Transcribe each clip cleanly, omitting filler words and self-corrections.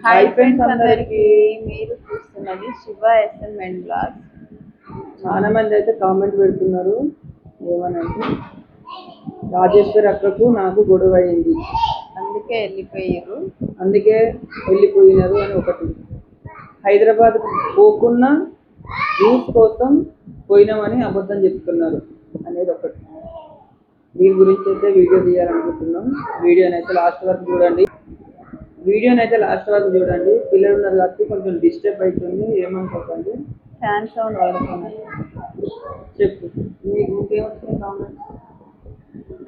Hi friends అందరికి, మీరు చూస్తున్నది శివ ఎస్ఎంఎన్ బ్లాగ్స్. చాలా మంది అయితే కామెంట్ పెడుతున్నారు ఏమనంటే రాజేశ్వరి అక్కకు నాకు గొడవ అయింది, అందుకే వెళ్ళిపోయినారు అని ఒకటి. హైదరాబాద్ పోకున్నా వ్యూస్ కోసం పోయినామని అబద్ధం చెప్తున్నారు అనేది ఒకటి. దీని గురించి అయితే వీడియో తీయాలనుకుంటున్నాం. వీడియోనైతే లాస్ట్ వరకు చూడండి. పిల్లలు ఉన్నారు కాబట్టి కొంచెం డిస్టర్బ్ అవుతుంది, ఏమనుకోకండి. ఫ్యాన్ సౌండ్ పడుతున్నారు. చెప్పు, మీకు ఇంకేమొచ్చింది కామెంట్?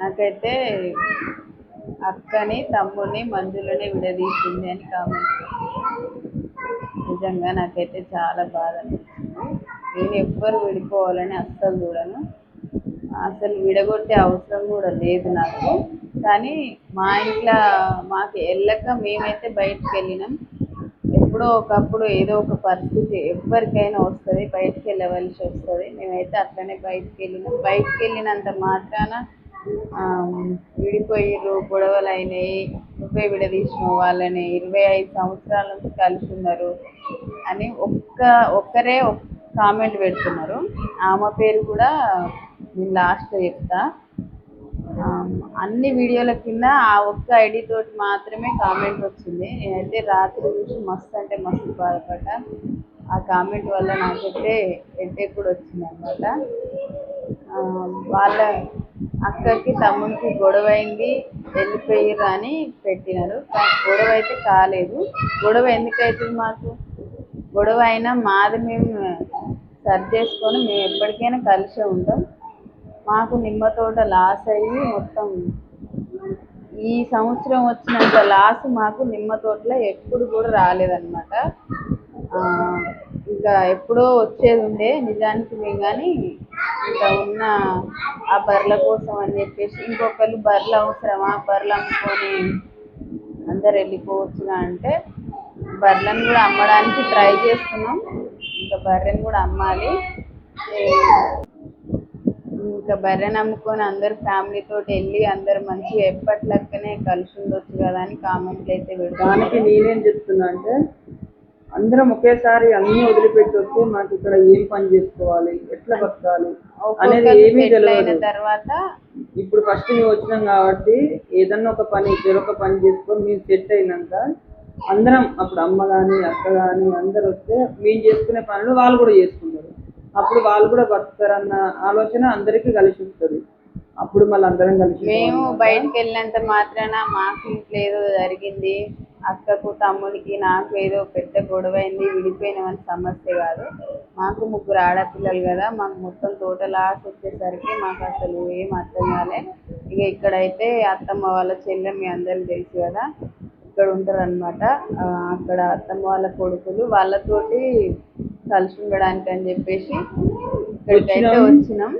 నాకైతే అక్కని తమ్ముడిని మంజులని విడదీసింది అని కామెంట్. నిజంగా నాకైతే చాలా బాధ అనిపించింది. నేను ఎవ్వరు విడిపోవాలని అస్సలు చూడను, అసలు విడగొట్టే అవసరం కూడా లేదు నాకు. కానీ మా ఇంట్లో మాకు వెళ్ళక మేమైతే బయటకు వెళ్ళినాం. ఎప్పుడో ఒకప్పుడు ఏదో ఒక పరిస్థితి ఎవరికైనా వస్తుంది, బయటకు వెళ్ళవలసి వస్తుంది. మేమైతే అట్లనే బయటకు వెళ్ళినంత మాత్రాన విడిపోయిర్రు, గొడవలు అయినాయి, నువ్వే విడదీసిన వాళ్ళని 25 సంవత్సరాల నుంచి కలిసి ఉన్నారు అని ఒక్కరే కామెంట్ పెడుతున్నారు. ఆమె పేరు కూడా నేను లాస్ట్లో చెప్తా. అన్ని వీడియోల కింద ఆ ఒక్క ఐడి తోటి మాత్రమే కామెంట్ వచ్చింది. నేనైతే రాత్రి చూసి మస్తు అంటే మస్తు బాధపడ్డా. ఆ కామెంట్ వల్ల నాకైతే హెడేక్ కూడా వచ్చింది అనమాట. వాళ్ళ అక్కకి తమ్ముడికి గొడవ అయింది, వెళ్ళిపోయిర్రు అని పెట్టినారు. కానీ గొడవ అయితే కాలేదు. గొడవ ఎందుకు అవుతుంది? మాకు గొడవ అయినా మాది మేము సరి చేసుకొని మేము ఎప్పటికైనా కలిసే ఉంటాం. మాకు నిమ్మ తోట లాస్ అయ్యి మొత్తం ఈ సంవత్సరం వచ్చినంత లాస్ మాకు నిమ్మ తోటలో ఎప్పుడు కూడా రాలేదన్నమాట. ఇంకా ఎప్పుడో వచ్చేది ఉండే నిజానికి మేము, కానీ ఇంకా ఉన్న ఆ బర్రెల కోసం అని చెప్పేసి ఇంకొకళ్ళు బర్రెలు అవసరమా, బర్రెలు అమ్ముకొని అందరు వెళ్ళిపోవచ్చుగా అంటే బర్రెలను కూడా అమ్మడానికి ట్రై చేస్తున్నాం. ఇంకా బర్రెను కూడా అమ్మాలి. ఇంకా బర్రెను అమ్ముకొని అందరు ఫ్యామిలీ తోటి వెళ్ళి అందరు మంచిగా ఎప్పట్లక్కనే కలిసి ఉండొచ్చు కదా అని కామెంట్లు అయితే పెడతాను. దానికి నేనేం చెప్తున్నా అంటే, అందరం ఒకేసారి అన్ని వదిలిపెట్టి వస్తే మాకు ఇక్కడ ఏం పని చేసుకోవాలి, ఎట్లా బతకాలి అనేది ఏమీ తెలియదు. తర్వాత ఇప్పుడు ఫస్ట్ మేము వచ్చినాం కాబట్టి ఏదన్నా ఒక పని చేసుకొని మేము సెట్ అయినాక అందరం, అప్పుడు అమ్మ కానీ అక్క కానీ అందరు వస్తే మేము చేసుకునే పనులు వాళ్ళు కూడా చేసుకుంటారు. అప్పుడు వాళ్ళు కూడా బతుకుతారన్న ఆలోచన అందరికీ కలిసి వస్తుంది. అప్పుడు మళ్ళీ అందరం కలిసి మేము బయటకు వెళ్ళినంత మాత్రాన మాకు ఇంట్లో ఏదో జరిగింది, అక్కకు తమ్ముడికి నాకు ఏదో పెద్ద గొడవ అయింది, విడిపోయినామని సమస్య కాదు. మాకు 3 ఆడపిల్లలు కదా, మాకు మొత్తం టోటల్ ఆశ వచ్చేసరికి మాకు అసలు ఏం అర్థం కాలే. ఇక ఇక్కడైతే అత్తమ్మ వాళ్ళ చెల్లె మీ అందరికి తెలుసు కదా, ఇక్కడ ఉంటారు అనమాట. అక్కడ అత్తమ్మ వాళ్ళ కొడుకులు వాళ్ళతోటి కలిసి ఉండడానికి అని చెప్పేసి ఇక్కడికైతే వచ్చినాం.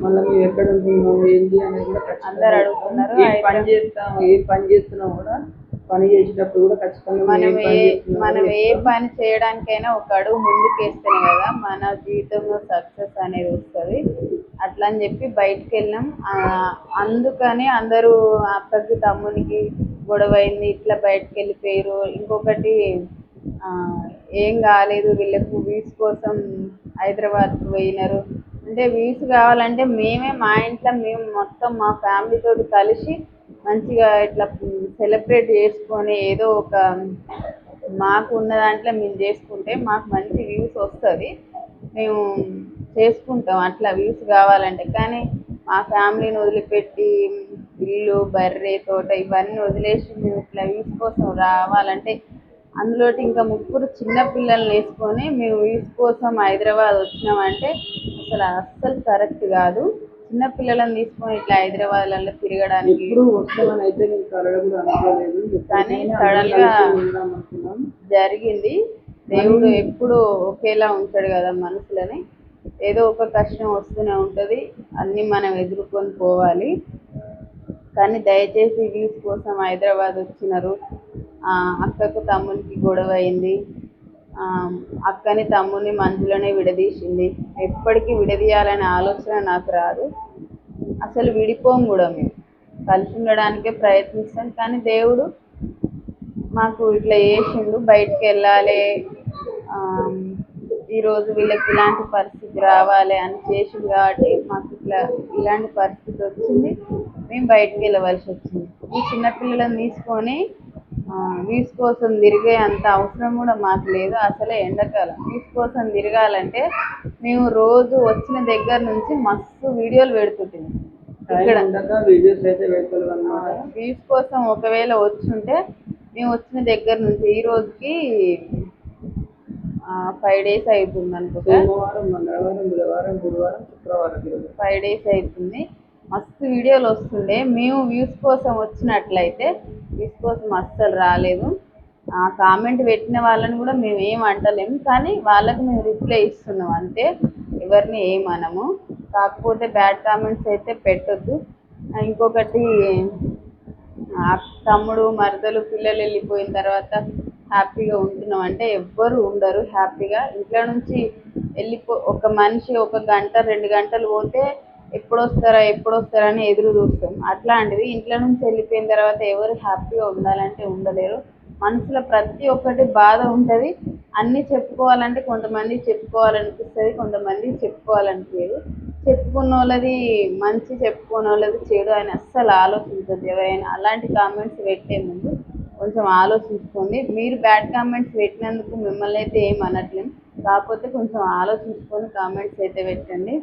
మళ్ళీ మేము ఎక్కడ ఉంటున్నాం ఏంటి అనేది కూడా అందరు అడుగుతున్నారు. ఏ పని చేస్తున్నాం కూడా పని చేసేటప్పుడు కూడా ఖచ్చితంగా మనం ఏ పని చేయడానికైనా ఒక అడుగు ముందుకు వేస్తేనే కదా మన జీవితంలో సక్సెస్ అనేది వస్తుంది. అట్లా అని చెప్పి బయటకు వెళ్ళాం. అందుకని అందరూ అక్కకి తమ్మునికి గొడవ అయింది, ఇట్లా బయటకు వెళ్ళిపోయారు. ఇంకొకటి ఏం కాలేదు, వీళ్ళకు వ్యూస్ కోసం హైదరాబాద్కి పోయినారు. అంటే వ్యూస్ కావాలంటే మేమే మా ఇంట్లో మేము మొత్తం మా ఫ్యామిలీ తోటి కలిసి మంచిగా ఇట్లా సెలబ్రేట్ చేసుకొని ఏదో ఒక మాకు ఉన్న దాంట్లో మేము చేసుకుంటే మాకు మంచి వ్యూస్ వస్తుంది, మేము చేసుకుంటాం అట్లా వ్యూస్ కావాలంటే. కానీ మా ఫ్యామిలీని వదిలిపెట్టి ఇల్లు బర్రె తోట ఇవన్నీ వదిలేసి మేము ఇట్లా వ్యూస్ కోసం రావాలంటే, అందులో ఇంకా 3 చిన్న పిల్లల్ని వేసుకొని మేము వ్యూస్ కోసం హైదరాబాద్ వచ్చినామంటే అస్సలు కరెక్ట్ కాదు. చిన్న పిల్లలను తీసుకొని ఇట్లా హైదరాబాద్లలో తిరగడానికి కానీ సడన్ గా జరిగింది. దేవుడు ఎప్పుడు ఒకేలా ఉంటాడు కదా మనుషులని. ఏదో ఒక కష్టం వస్తూనే ఉంటుంది, అన్నీ మనం ఎదుర్కొని పోవాలి. కానీ దయచేసి వ్యూస్ కోసం హైదరాబాద్ వచ్చినారు. అక్కకు తమ్మునికి గొడవ అయింది, అక్కని తమ్ముని మంజులనే విడదీసింది. ఎప్పటికీ విడదీయాలనే ఆలోచన నాకు రాదు, అసలు విడిపోం కూడా. మేము కలిసి ఉండడానికే ప్రయత్నిస్తాం. కానీ దేవుడు మాకు ఇట్లా చేసిండు, బయటికి వెళ్ళాలి, ఈరోజు వీళ్ళకి ఇలాంటి పరిస్థితి రావాలి అని చేసిండు కాబట్టి మాకు ఇలాంటి పరిస్థితి వచ్చింది. మేము బయటికి వెళ్ళవలసి వచ్చింది. ఈ చిన్నపిల్లలను తీసుకొని వ్యూస్ కోసం తిరిగే అంత అవసరం కూడా మాకు లేదు. అసలే ఎండాకాలం వ్యూస్ కోసం తిరగాలంటే మేము రోజు వచ్చిన దగ్గర నుంచి మస్తు వీడియోలు పెడుతుంటాము. ఇక్కడ వీడియోస్ అయితే పెడతారు అన్నమాట. వ్యూస్ కోసం ఒకవేళ వచ్చుంటే మేము వచ్చిన దగ్గర నుంచి ఈ రోజుకి 5 days అవుతుంది అనుకుంటా. సోమవారం, మంగళవారం, బుధవారం, గురువారం, శుక్రవారం 5 days అవుతుంది. మస్తు వీడియోలు వస్తుండే. మేము వ్యూస్ కోసం వచ్చినట్లయితే వ్యూస్ కోసం అస్సలు రాలేదు. కామెంట్ పెట్టిన వాళ్ళని కూడా మేము ఏం అంటలేము, కానీ వాళ్ళకి మేము రిప్లై ఇస్తున్నాం అంతే, ఎవరిని ఏమనము. కాకపోతే బ్యాడ్ కామెంట్స్ అయితే పెట్టొద్దు. ఇంకొకటి, తమ్ముడు మరదలు పిల్లలు వెళ్ళిపోయిన తర్వాత హ్యాపీగా ఉంటున్నాం అంటే ఎవ్వరు ఉండరు హ్యాపీగా. ఇంట్లో నుంచి ఒక మనిషి 1 గంట 2 గంటలు పోతే ఎప్పుడొస్తారా అని ఎదురు చూస్తాం. అట్లాంటిది ఇంట్లో నుంచి వెళ్ళిపోయిన తర్వాత ఎవరు హ్యాపీగా ఉండాలంటే ఉండలేరు. మనసులో ప్రతి ఒక్కటి బాధ ఉంటుంది. అన్నీ చెప్పుకోవాలంటే కొంతమంది చెప్పుకోవాలనిపిస్తుంది, కొంతమంది చెప్పుకోవాలనిపించదు. చెప్పుకున్న వాళ్ళది మంచి, చెప్పుకున్న వాళ్ళది చెడు అని అస్సలు ఆలోచించదు ఎవరైనా. అలాంటి కామెంట్స్ పెట్టే ముందు కొంచెం ఆలోచించుకోండి. మీరు బ్యాడ్ కామెంట్స్ పెట్టినందుకు మిమ్మల్ని అయితే ఏం అనట్లేము, కాకపోతే కొంచెం ఆలోచించుకొని కామెంట్స్ అయితే పెట్టండి.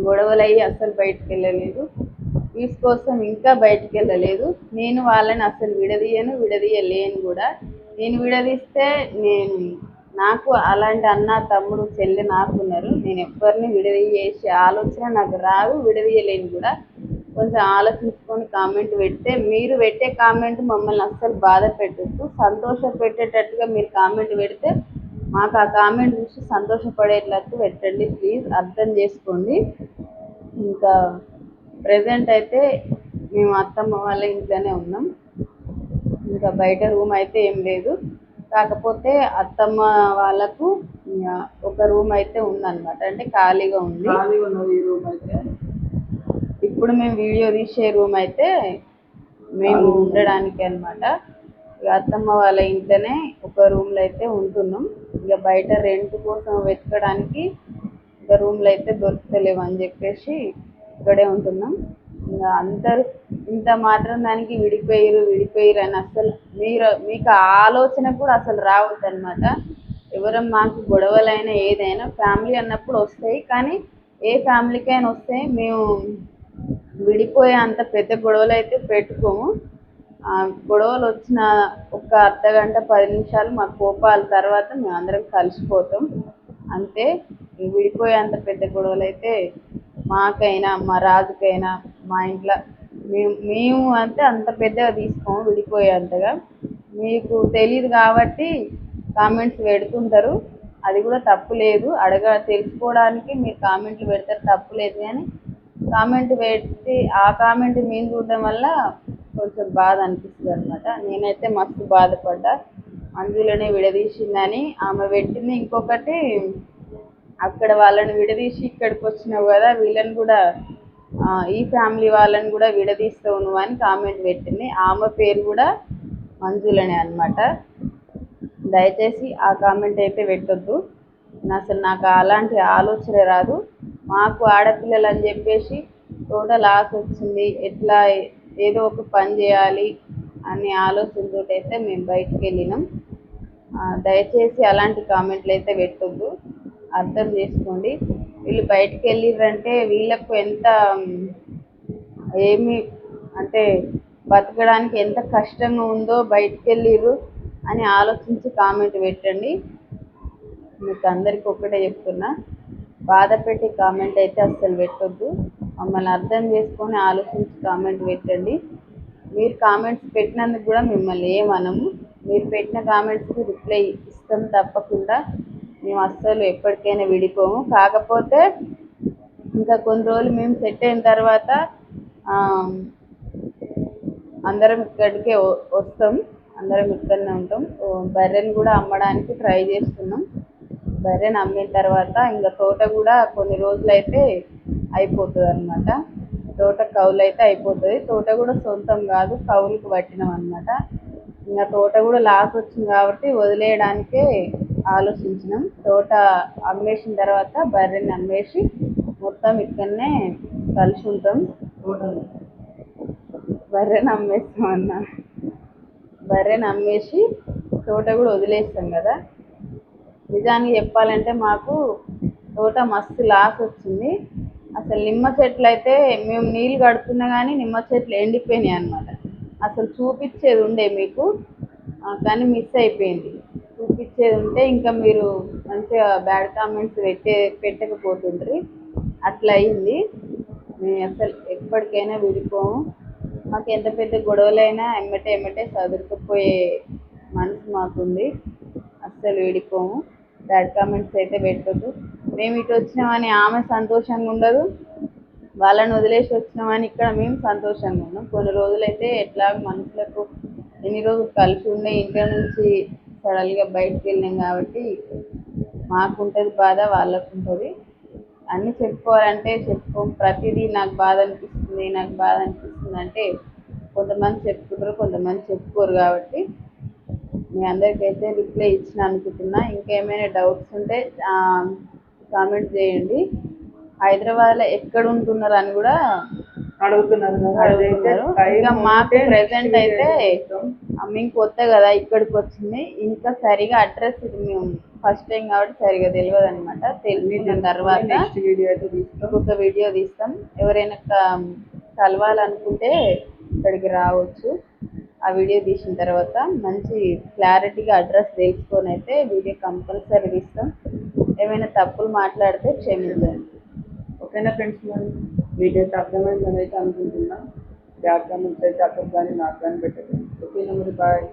గొడవలు అయ్యి అస్సలు బయటికి వెళ్ళలేదు, వ్యూస్ కోసం ఇంకా బయటికి వెళ్ళలేదు. నేను వాళ్ళని అసలు విడదీయలేను కూడా. నేను విడదీస్తే నాకు అలాంటి అన్న, తమ్ముడు, చెల్లి నాకున్నారు. నేను ఎవరిని విడదీసే ఆలోచన నాకు రాదు, విడదీయలేను కూడా. కొంచెం ఆలోచించుకొని కామెంట్ పెడితే, మీరు పెట్టే కామెంట్ మమ్మల్ని అస్సలు బాధ పెట్టద్దు, సంతోషపెట్టేటట్టుగా మీరు కామెంట్ పెడితే మాకు ఆ కామెంట్ చూసి సంతోషపడేటట్టు పెట్టండి ప్లీజ్, అర్థం చేసుకోండి. ఇంకా ప్రజెంట్ అయితే మేము అత్తమ్మ వాళ్ళ ఇంట్లోనే ఉన్నాం. ఇంకా బయట రూమ్ అయితే ఏం లేదు. కాకపోతే అత్తమ్మ వాళ్ళకు ఒక రూమ్ అయితే ఉందన్నమాట, అంటే ఖాళీగా ఉంది. ఇప్పుడు మేము వీడియో తీసే రూమ్ అయితే మేము ఉండడానికి అన్నమాట. ఇక అత్తమ్మ వాళ్ళ ఇంట్లోనే ఒక రూమ్లో అయితే ఉంటున్నాం. ఇక బయట రెంట్ కోసం వెతకడానికి ఇంకా రూమ్లు అయితే దొరుకుతలేవు అని చెప్పేసి ఇక్కడే ఉంటున్నాం. ఇంకా అందరూ ఇంత మాత్రం దానికి విడిపోయిరు అని అసలు మీకు ఆలోచన కూడా అసలు రావద్దు అనమాట. ఎవరం మాకు గొడవలైనా ఏదైనా ఫ్యామిలీ అన్నప్పుడు వస్తాయి, కానీ ఏ ఫ్యామిలీకైనా వస్తాయి. మేము విడిపోయే అంత పెద్ద గొడవలు అయితే పెట్టుకోము. గొడవలు వచ్చిన ఒక అర్ధగంట 10 నిమిషాలు మా కోపాల తర్వాత మేము అందరం కలిసిపోతాం అంతే. విడిపోయే అంత పెద్ద గొడవలు అయితే మాకైనా మా రాజుకైనా మా ఇంట్లో మేము అంటే అంత పెద్దగా తీసుకోము విడిపోయేంతగా. మీకు తెలియదు కాబట్టి కామెంట్స్ పెడుతుంటారు, అది కూడా తప్పు లేదు. తెలుసుకోవడానికి మీరు కామెంట్లు పెడతారు, తప్పు లేదు. కానీ కామెంట్ పెట్టి ఆ కామెంట్ మేము చూడడం వల్ల కొంచెం బాధ అనిపిస్తుంది అనమాట. నేనైతే మస్తు బాధపడ్డా, అందులోనే విడదీసిందని ఆమె పెట్టింది. ఇంకొకటి, అక్కడ వాళ్ళని విడదీసి ఇక్కడికి వచ్చినావు కదా, వీళ్ళని కూడా ఈ ఫ్యామిలీ వాళ్ళని కూడా విడదీస్తావు నువ్వు అని కామెంట్ పెట్టింది. ఆమె పేరు కూడా మంజులనే అనమాట. దయచేసి ఆ కామెంట్ అయితే పెట్టొద్దు. అసలు నాకు అలాంటి ఆలోచన రాదు. మాకు ఆడపిల్లలు అని చెప్పేసి టోటల్ లాస్ వచ్చింది, ఎట్లా ఏదో ఒక పని చేయాలి అనే ఆలోచనతో అయితే మేము బయటికి వెళ్ళినాం. దయచేసి అలాంటి కామెంట్లు అయితే పెట్టొద్దు, అర్థం చేసుకోండి. వీళ్ళు బయటికి వెళ్ళిర్రంటే వీళ్ళకు ఎంత ఏమి అంటే బతకడానికి ఎంత కష్టంగా ఉందో బయటికి వెళ్ళిర్రు అని ఆలోచించి కామెంట్ పెట్టండి. మీకు అందరికీ ఒకటే చెప్తున్నా, బాధ పెట్టి కామెంట్ అయితే అస్సలు పెట్టొద్దు. మమ్మల్ని అర్థం చేసుకొని ఆలోచించి కామెంట్ పెట్టండి. మీరు కామెంట్స్ పెట్టినందుకు కూడా మిమ్మల్ని ఏమనము. మీరు పెట్టిన కామెంట్స్కి రిప్లై ఇస్తాం తప్పకుండా. మేము అస్సలు ఎప్పటికైనా విడిపోము. కాకపోతే ఇంకా కొన్ని రోజులు మేము సెట్ అయిన తర్వాత అందరం ఇక్కడికే వస్తాం, అందరం ఇక్కడనే ఉంటాం. బర్రెని కూడా అమ్మడానికి ట్రై చేస్తున్నాం. బర్రెని అమ్మిన తర్వాత ఇంకా తోట కూడా కొన్ని రోజులైతే అయిపోతుంది అనమాట. తోట కౌలు అయితే అయిపోతుంది. తోట కూడా సొంతం కాదు, కౌలుకు పట్టినాం అనమాట. ఇంకా తోట కూడా లాస్ వచ్చింది కాబట్టి వదిలేయడానికే ఆలోచించినాం. తోట అమ్మేసిన తర్వాత బర్రెని అమ్మేసి మొత్తం ఇక్కడనే కలిసి ఉంటాం. బర్రెని అమ్మేస్తాం అన్న, బర్రెని అమ్మేసి తోట కూడా వదిలేస్తాం కదా. నిజానికి చెప్పాలంటే మాకు తోట మస్తు లాస్ వచ్చింది. అసలు నిమ్మ చెట్లు అయితే మేము నీళ్ళు కడుతున్నా కానీ నిమ్మ చెట్లు ఎండిపోయినాయి అన్నమాట. అసలు చూపించేది ఉండే మీకు, కానీ మిస్ అయిపోయింది. చూపించేది ఉంటే ఇంకా మీరు మంచిగా బ్యాడ్ కామెంట్స్ పెట్టకపోతుండ్రి. అట్లా అయింది. మేము అసలు ఎప్పటికైనా విడిపోము. మాకు ఎంత పెద్ద గొడవలైనా ఎమ్మటే సదురుకుపోయే మనసు మాకుంది. అస్సలు విడిపోము. బ్యాడ్ కామెంట్స్ అయితే పెట్టదు. మేము ఇటు వచ్చినామని ఆమె సంతోషంగా ఉండదు, వాళ్ళని వదిలేసి వచ్చినామని ఇక్కడ మేము సంతోషంగా ఉన్నాం. కొన్ని రోజులైతే ఎట్లా మనసులకు ఎన్ని రోజులు కలిసి ఉండే ఇంట్లో నుంచి సడన్గా బయటకు వెళ్ళాం కాబట్టి మాకుంటుంది బాధ, వాళ్ళకు ఉంటుంది. అన్నీ చెప్పుకోవాలంటే చెప్పుకోం. ప్రతిదీ నాకు బాధ అనిపిస్తుంది అంటే కొంతమంది చెప్పుకుంటారు, కొంతమంది చెప్పుకోరు. కాబట్టి మీ అందరికైతే రిప్లై ఇచ్చిన అనుకుంటున్నా. ఇంకేమైనా డౌట్స్ ఉంటే కామెంట్ చేయండి. హైదరాబాద్లో ఎక్కడ ఉంటున్నారు అని కూడా అడుగుతున్నారు. ఇంకా మాకు ప్రెసెంట్ అయితే మేము కొత్త కదా ఇక్కడికి వచ్చింది. ఇంకా సరిగా అడ్రస్ ఇది మేము ఫస్ట్ టైం కాబట్టి సరిగా తెలియదు అనమాట. తెలిసిన తర్వాత ఇంకొక వీడియో తీస్తాం. ఎవరైనా కలవాలనుకుంటే ఇక్కడికి రావచ్చు. ఆ వీడియో తీసిన తర్వాత మంచి క్లారిటీగా అడ్రస్ తెలుసుకొని అయితే వీడియో కంపల్సరీ తీస్తాం. ఏమైనా తప్పులు మాట్లాడితే క్షమించండి. ఓకేనా ఫ్రెండ్స్, మరి వీడియో అయితే అర్థమైందని అయితే అనుకుంటున్నా. బ్యాడ్ కామెంట్స్ అయితే అక్కడ కానీ నాకు కానీ పెట్టండి. ఓకేనా మరి, బాయ్.